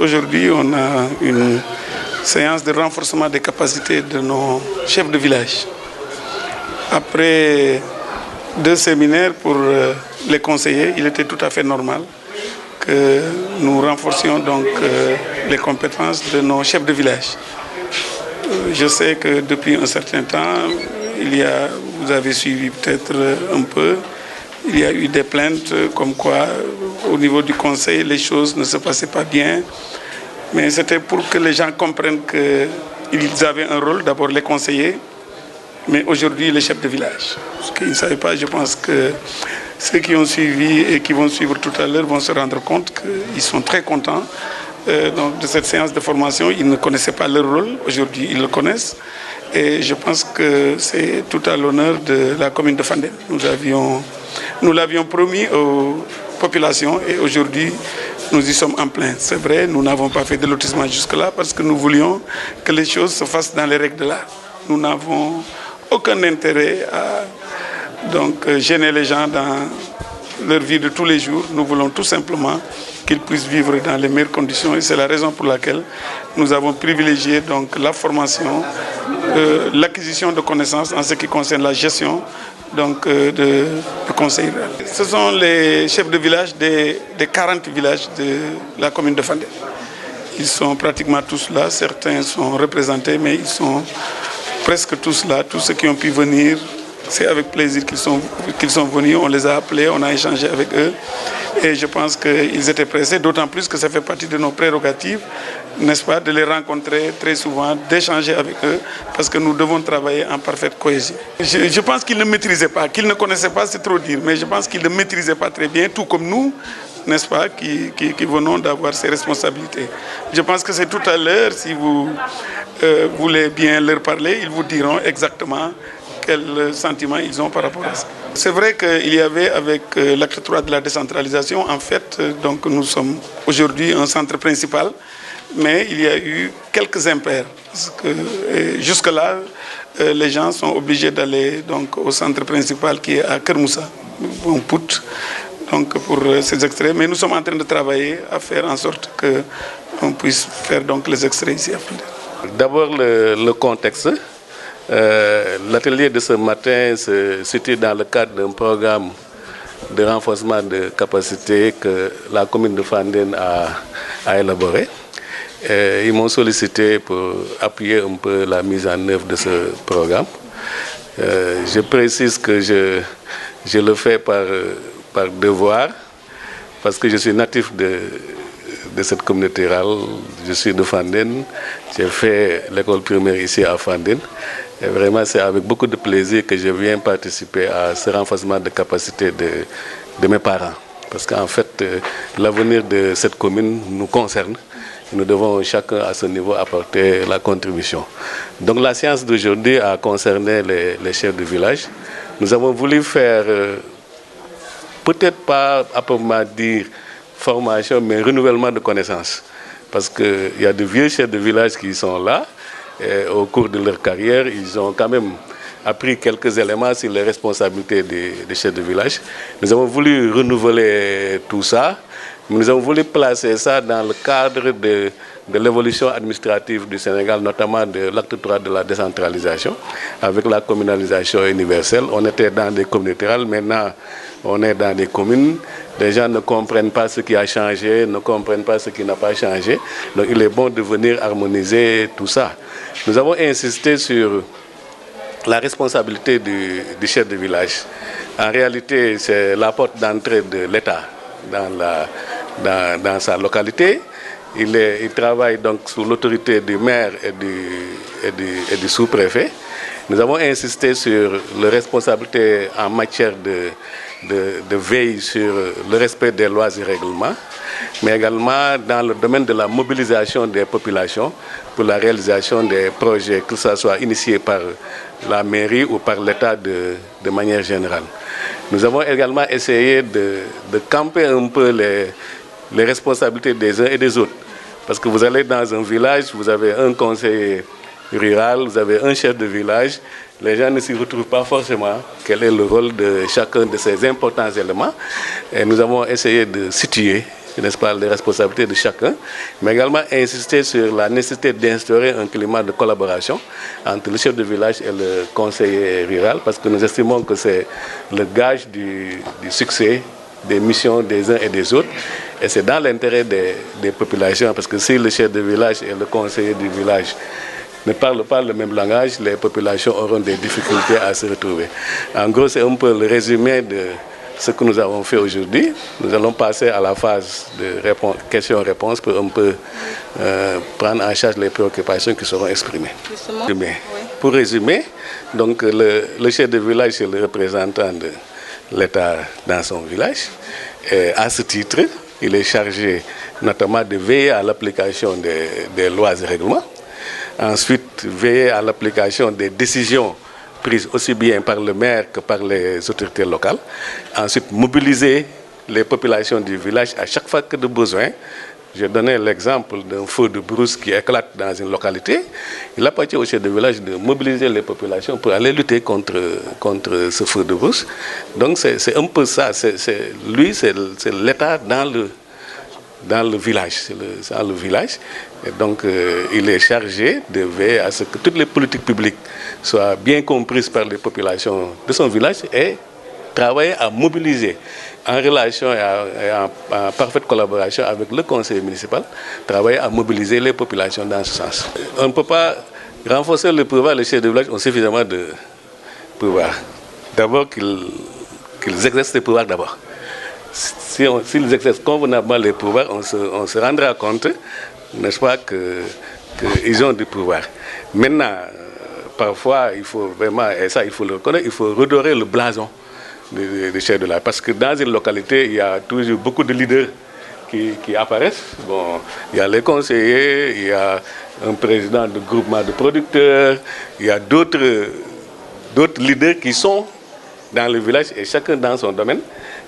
Aujourd'hui, on a une séance de renforcement des capacités de nos chefs de village. Après 2 séminaires pour les conseillers, il était tout à fait normal que nous renforcions donc les compétences de nos chefs de village. Je sais que depuis un certain temps, vous avez suivi peut-être un peu, il y a eu des plaintes comme quoi au niveau du conseil, les choses ne se passaient pas bien. Mais c'était pour que les gens comprennent qu'ils avaient un rôle, d'abord les conseillers, mais aujourd'hui les chefs de village. Parce qu'ils ne savaient pas, je pense que ceux qui ont suivi et qui vont suivre tout à l'heure vont se rendre compte qu'ils sont très contents donc de cette séance de formation. Ils ne connaissaient pas leur rôle, aujourd'hui ils le connaissent. Et je pense que c'est tout à l'honneur de la commune de Fandène. Nous l'avions promis aux populations et aujourd'hui nous y sommes en plein. C'est vrai, nous n'avons pas fait de lotissement jusque-là parce que nous voulions que les choses se fassent dans les règles de l'art. Nous n'avons aucun intérêt à gêner les gens dans leur vie de tous les jours. Nous voulons tout simplement qu'ils puissent vivre dans les meilleures conditions et c'est la raison pour laquelle nous avons privilégié donc la formation, l'acquisition de connaissances en ce qui concerne la gestion de conseil. Ce sont les chefs de village des 40 villages de la commune de Fandène. Ils sont pratiquement tous là, certains sont représentés, mais ils sont presque tous là, tous ceux qui ont pu venir. C'est avec plaisir qu'ils sont venus, on les a appelés, on a échangé avec eux et je pense qu'ils étaient pressés, d'autant plus que ça fait partie de nos prérogatives, n'est-ce pas, de les rencontrer très souvent, d'échanger avec eux, parce que nous devons travailler en parfaite cohésion. Je pense qu'ils ne maîtrisaient pas, qu'ils ne connaissaient pas, c'est trop dire, mais je pense qu'ils ne maîtrisaient pas très bien, tout comme nous, n'est-ce pas, qui venons d'avoir ces responsabilités. Je pense que c'est tout à l'heure, si vous voulez bien leur parler, ils vous diront exactement quels sentiments ils ont par rapport à ça. C'est vrai qu'il y avait avec l'acte 3 de la décentralisation, en fait, donc nous sommes aujourd'hui un centre principal, mais il y a eu quelques impairs. Jusque-là, les gens sont obligés d'aller au centre principal qui est à Kermoussa, en Pout, pour ces extraits. Mais nous sommes en train de travailler à faire en sorte qu'on puisse faire donc les extraits ici à Fandène. D'abord le contexte. L'atelier de ce matin se situe dans le cadre d'un programme de renforcement de capacité que la commune de Fandène a élaboré. Ils m'ont sollicité pour appuyer un peu la mise en œuvre de ce programme. Je précise que je le fais par devoir, parce que je suis natif de cette communauté rurale. Je suis de Fandène, j'ai fait l'école primaire ici à Fandène. Et vraiment, c'est avec beaucoup de plaisir que je viens participer à ce renforcement de capacité de mes parents. Parce qu'en fait, l'avenir de cette commune nous concerne. Nous devons chacun à ce niveau apporter la contribution. Donc la séance d'aujourd'hui a concerné les chefs de village. Nous avons voulu faire, peut-être pas à proprement dire formation, mais renouvellement de connaissances. Parce qu'il y a de vieux chefs de village qui sont là. Et au cours de leur carrière, ils ont quand même appris quelques éléments sur les responsabilités des chefs de village. Nous avons voulu renouveler tout ça. Nous avons voulu placer ça dans le cadre de l'évolution administrative du Sénégal, notamment de l'acte 3 de la décentralisation, avec la communalisation universelle. On était dans des communautés rurales, maintenant on est dans des communes. Les gens ne comprennent pas ce qui a changé, ne comprennent pas ce qui n'a pas changé. Donc il est bon de venir harmoniser tout ça. Nous avons insisté sur la responsabilité du chef de village. En réalité, c'est la porte d'entrée de l'État dans sa localité. Il travaille donc sous l'autorité du maire et du sous-préfet. Nous avons insisté sur les responsabilités en matière de veille sur le respect des lois et règlements, mais également dans le domaine de la mobilisation des populations pour la réalisation des projets, que ce soit initié par la mairie ou par l'État de manière générale. Nous avons également essayé de camper un peu les responsabilités des uns et des autres. Parce que vous allez dans un village, vous avez un conseiller rural, vous avez un chef de village, les gens ne s'y retrouvent pas forcément quel est le rôle de chacun de ces importants éléments. Et nous avons essayé de situer n'est-ce pas, les responsabilités de chacun, mais également insister sur la nécessité d'instaurer un climat de collaboration entre le chef de village et le conseiller rural, parce que nous estimons que c'est le gage du succès des missions des uns et des autres, et c'est dans l'intérêt des populations, parce que si le chef de village et le conseiller du village ne parlent pas le même langage, les populations auront des difficultés à se retrouver. En gros, c'est un peu le résumé de ce que nous avons fait aujourd'hui. Nous allons passer à la phase de questions-réponses pour un peu prendre en charge les préoccupations qui seront exprimées. Oui. Pour résumer, donc le chef de village est le représentant de l'État dans son village. Et à ce titre, il est chargé notamment de veiller à l'application des lois et règlements. Ensuite, veiller à l'application des décisions prises aussi bien par le maire que par les autorités locales. Ensuite, mobiliser les populations du village à chaque fois que de besoin. J'ai donné l'exemple d'un feu de brousse qui éclate dans une localité. Il appartient au chef de village de mobiliser les populations pour aller lutter contre ce feu de brousse. Donc c'est un peu ça. Lui, c'est l'État dans le village. C'est dans le village. Et donc, il est chargé de veiller à ce que toutes les politiques publiques soient bien comprises par les populations de son village et travailler à mobiliser en relation et en parfaite collaboration avec le conseil municipal, travailler à mobiliser les populations dans ce sens. On ne peut pas renforcer le pouvoir, les chefs de village ont suffisamment de pouvoir. D'abord qu'ils exercent le pouvoir d'abord. S'ils exercent convenablement les pouvoirs, on se rendra compte, n'est-ce pas, qu'ils ont du pouvoir. Maintenant, parfois, il faut vraiment, et ça il faut le reconnaître, il faut redorer le blason des chefs de village. Parce que dans une localité, il y a toujours beaucoup de leaders qui apparaissent. Bon, il y a les conseillers, il y a un président de groupement de producteurs, il y a d'autres leaders qui sont dans le village et chacun dans son domaine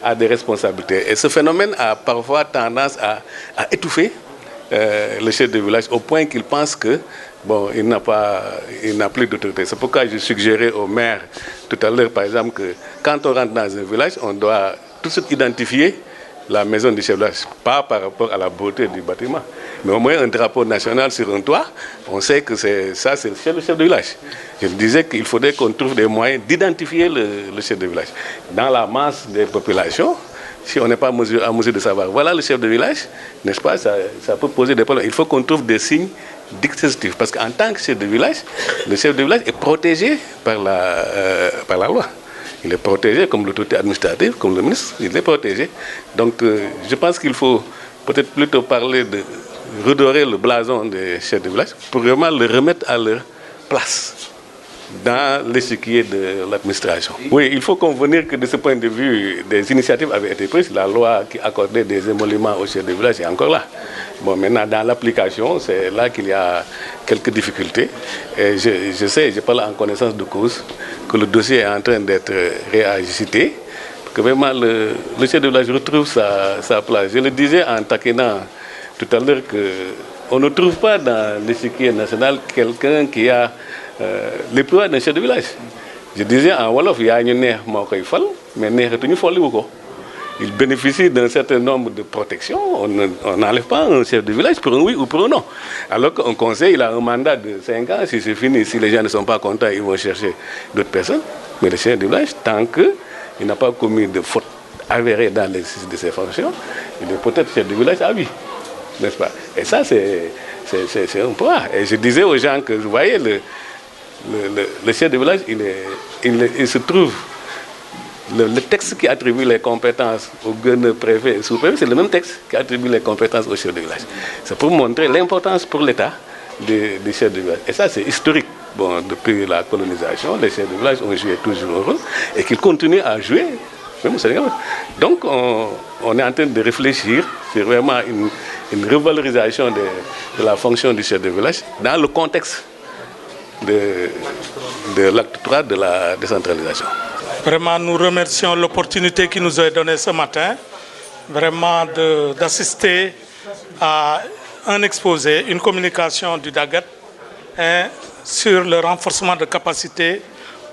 a des responsabilités. Et ce phénomène a parfois tendance à étouffer le chef de village au point qu'il pense que il n'a plus d'autorité. C'est pourquoi je suggérais au maire tout à l'heure, par exemple, que quand on rentre dans un village, on doit tout de suite identifier la maison du chef de village, pas par rapport à la beauté du bâtiment, mais au moins un drapeau national sur un toit, on sait que c'est le chef de village. Je disais qu'il faudrait qu'on trouve des moyens d'identifier le chef de village. Dans la masse des populations, si on n'est pas en mesure de savoir, voilà le chef de village, n'est-ce pas, ça peut poser des problèmes. Il faut qu'on trouve des signes distintifs, parce qu'en tant que chef de village, le chef de village est protégé par la loi. Il est protégé comme l'autorité administrative, comme le ministre, il est protégé. Donc je pense qu'il faut peut-être plutôt parler de redorer le blason des chefs de village pour vraiment le remettre à leur place dans l'échiquier de l'administration. Oui, il faut convenir que de ce point de vue, des initiatives avaient été prises. La loi qui accordait des émoluments aux chefs de village est encore là. Bon, maintenant, dans l'application, c'est là qu'il y a quelques difficultés. Et je sais, je parle en connaissance de cause, que le dossier est en train d'être réagité, que vraiment le chef de village retrouve sa place. Je le disais en taquinant tout à l'heure qu'on ne trouve pas dans l'échiquier national quelqu'un qui a les pouvoirs d'un chef de village. Je disais en Wolof, il y a une neex moo koy fal, mais neexatuñu folliwu ko. Il bénéficie d'un certain nombre de protections. On n'enlève pas un chef de village pour un oui ou pour un non. Alors qu'un conseil, il a un mandat de 5 ans. Si c'est fini, si les gens ne sont pas contents, ils vont chercher d'autres personnes. Mais le chef de village, tant qu'il n'a pas commis de faute avérée dans l'exercice de ses fonctions, il est peut-être chef de village à vie. N'est-ce pas? Et ça, c'est un pouvoir. Et je disais aux gens que, vous voyez, le chef de village, il se trouve, le texte qui attribue les compétences au gouverneur, préfet et sous-préfet, c'est le même texte qui attribue les compétences au chef de village. C'est pour montrer l'importance pour l'État des chefs de village. Et ça, c'est historique. Bon, depuis la colonisation, les chefs de village ont joué toujours un rôle et qu'ils continuent à jouer, même au Sénégal. Donc, on est en train de réfléchir sur vraiment une revalorisation de la fonction du chef de village dans le contexte de l'acte 3 de la décentralisation. Vraiment, nous remercions l'opportunité qui nous est donnée ce matin, vraiment d'assister à un exposé, une communication du DAGAT sur le renforcement de capacités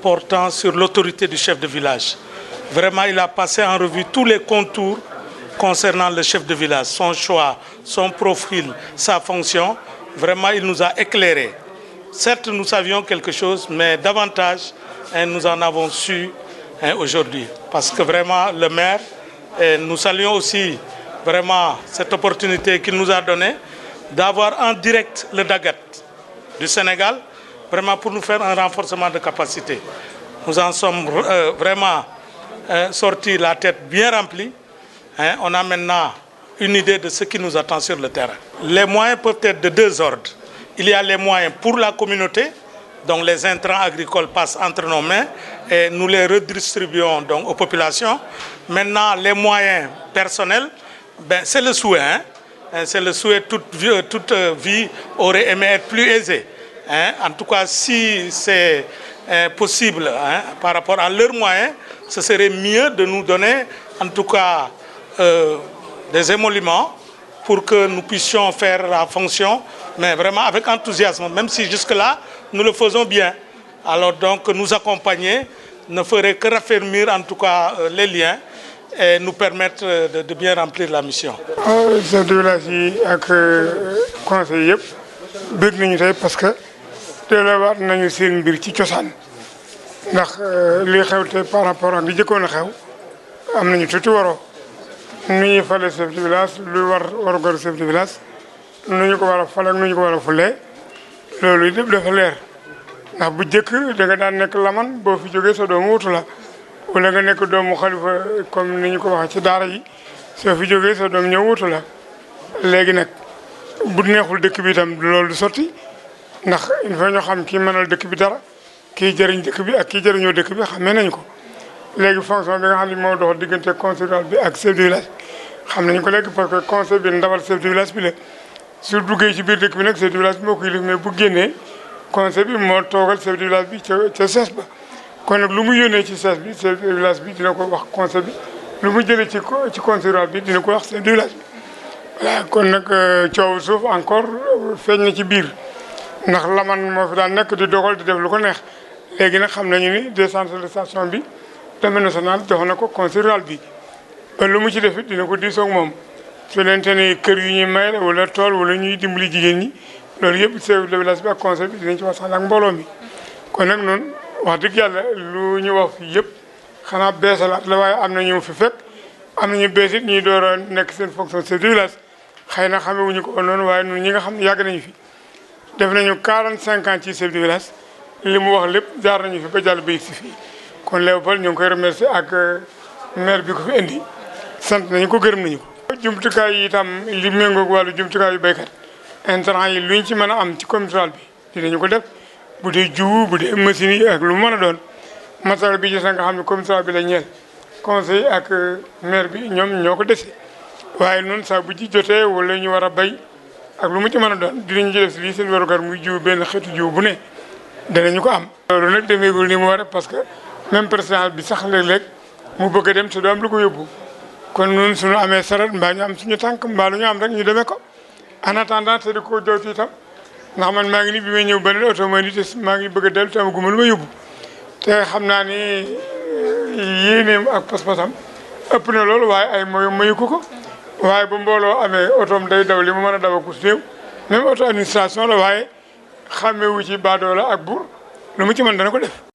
portant sur l'autorité du chef de village. Vraiment, il a passé en revue tous les contours concernant le chef de village, son choix, son profil, sa fonction, vraiment il nous a éclairés. Certes, nous savions quelque chose, mais davantage, nous en avons su aujourd'hui. Parce que vraiment, le maire, nous saluons aussi vraiment cette opportunité qu'il nous a donnée d'avoir en direct le Dagat du Sénégal, vraiment pour nous faire un renforcement de capacité. Nous en sommes vraiment sortis la tête bien remplie. On a maintenant une idée de ce qui nous attend sur le terrain. Les moyens peuvent être de deux ordres. Il y a les moyens pour la communauté, donc les intrants agricoles passent entre nos mains et nous les redistribuons donc aux populations. Maintenant, les moyens personnels, c'est le souhait. C'est le souhait, toute vie aurait aimé être plus aisée. En tout cas, si c'est possible par rapport à leurs moyens, ce serait mieux de nous donner en tout cas des émoluments pour que nous puissions faire la fonction, mais vraiment avec enthousiasme, même si jusque-là, nous le faisons bien. Alors donc, nous accompagner ne ferait que raffermir en tout cas les liens et nous permettre de bien remplir la mission. Chef de village yi ak conseil yëpp bëgg nañu tey parce que delluwaat nañu seen mbir ci cosaan ndax li xew te par rapport ak li jëkkoon a xew am nañu tuuti waroo nu ñuy fale chef de village lu war gor chef de village nu ñu ko war a fale ak nu ñu ko war a fulee loolu yëpp dafa leer ndax bu jëkk da nga daan nekk laman boo fi jógee sa doomu wutu la wala nga nekk doomu xalifa comme ni ñu ko waxee ci daara yi soo fi jógee sa doom ñëw wutu la léegi nag bu neexul dëkk bi itam loolu du sotti ndax il faut ñu xam kii mënal dëkk bi dara kii jëriñ dëkk bi ak kii jëriñoo dëkk bi xamee nañu ko léegi fonction bi nga xam ne moo dox diggante conseil rural bi ak chef de village xam nañu ko léegi parce que conseil bi ndawal chef de village bi la su duggee ci biir dëkk bi nag chef de village bi moo koy yilif mais bu génnee conseil bi moo toogal chef de village bi ca sees ba kon nag lu mu yónnee ci sees bi chef de village bi dina ko wax conseil bi lu mu jëlee ci conseil rural bi dina ko wax chef de village bi voilà kon nag coow suuf encore feeñ na ci biir ndax laman moo fi daan nekk di dogal di def lu ko neex léegi nag xam nañu ni décentralisation bi domaine national jox na ko conseil rural bi ba lu mu ci def it dina ko diisoo ak moom su leente ne kër yu ñuy may la wala tool wala ñuy dimbali jigéen ñi loolu yëpp chef de village bi ak conseil bi dinañ ci waxtaan ak mbooloo mi kon nag noonu wax dëgg yàlla lu ñu wax fii yëpp xanaa beesalaat la waaye am na ñu fi fekk am nañu bees it ñuy door a nekk seen fonction chef de village xëy na xamee wuñu ko noonu waaye ñun ñi nga xam ne yàgg nañu fi def nañu 45 ans ci chef de village li mu wax lépp jaar nañu fi ba jàll ba yegg si fii kon Léopold ñu ngi koy remercier ak maire bi ko fi indi sant nañu ko gërëm nañu ko. jumtukaay yi itam li méngoog wàllu jumtukaay yu béykat intrant yi luñ ci mën a am ci communauté rurale bi dinañu ko def bu dee jiwu bu dee machines yi ak lu mu mën a doon matériel bi gis nga xam ne communauté rurale bi la ñeel conseil ak maire bi ñoom ñoo ko dese waaye noonu saa bu ci jotee wala ñu war a béy ak lu mu ci mën a doon dinañu ci def lii seen warugar muy jiwu benn xeetu jiwu bu ne danañu ko am. loolu nag demeegul ni mu war parce que même président bi sax léeg-léeg mu bëgg a dem te du am lu ko yóbbu kon ñun suñu amee saret mbaa ñu am suñu tànk mbaa lu ñu am rek ñu demee ko en attendant te di ko jowti itam ndax man maa ngi ni bi may ñëw benn oto ma ni te maa ngi bëgg a dellu te amaguma lu ma yóbbu te xam naa ni yéeneem ak pas-pasam ëpp na loolu waaye ay mayu ko waaye bu mbooloo amee otoom day daw li mu mën a daw ko néew même auto administration la waaye xàmmewu ci baadoo la ak buur lu mu ci mën dana ko def